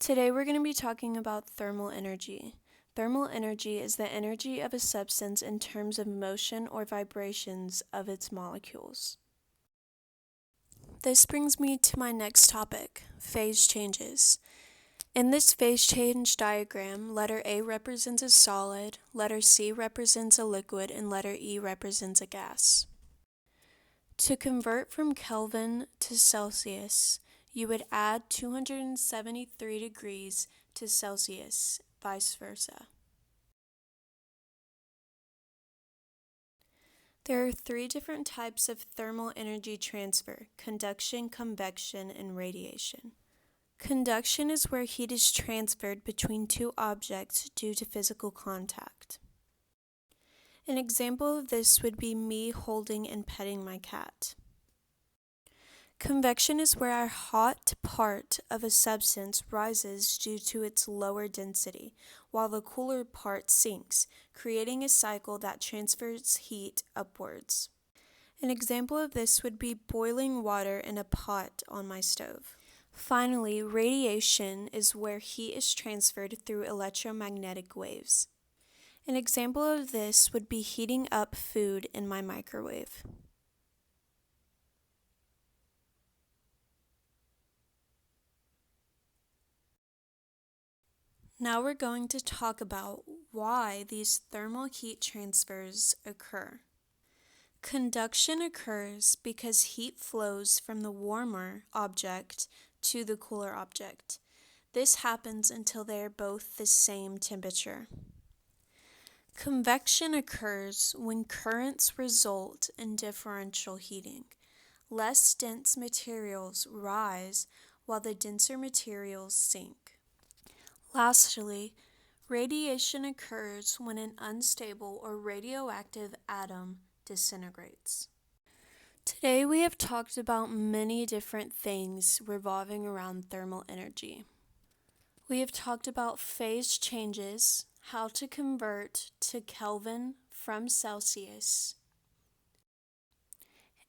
Today we're going to be talking about thermal energy. Thermal energy is the energy of a substance in terms of motion or vibrations of its molecules. This brings me to my next topic, phase changes. In this phase change diagram, letter A represents a solid, letter C represents a liquid, and letter E represents a gas. To convert from Kelvin to Celsius, you would add 273 degrees to Celsius, vice versa. There are three different types of thermal energy transfer: conduction, convection, and radiation. Conduction is where heat is transferred between two objects due to physical contact. An example of this would be me holding and petting my cat. Convection is where a hot part of a substance rises due to its lower density, while the cooler part sinks, creating a cycle that transfers heat upwards. An example of this would be boiling water in a pot on my stove. Finally, radiation is where heat is transferred through electromagnetic waves. An example of this would be heating up food in my microwave. Now we're going to talk about why these thermal heat transfers occur. Conduction occurs because heat flows from the warmer object to the cooler object. This happens until they are both the same temperature. Convection occurs when currents result in differential heating. Less dense materials rise while the denser materials sink. Lastly, radiation occurs when an unstable or radioactive atom disintegrates. Today we have talked about many different things revolving around thermal energy. We have talked about phase changes, how to convert to Kelvin from Celsius,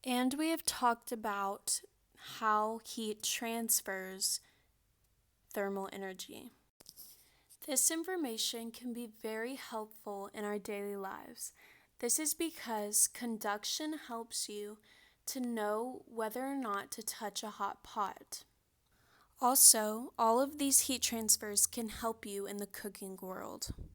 and we have talked about how heat transfers thermal energy. This information can be very helpful in our daily lives. This is because conduction helps you to know whether or not to touch a hot pot. Also, all of these heat transfers can help you in the cooking world.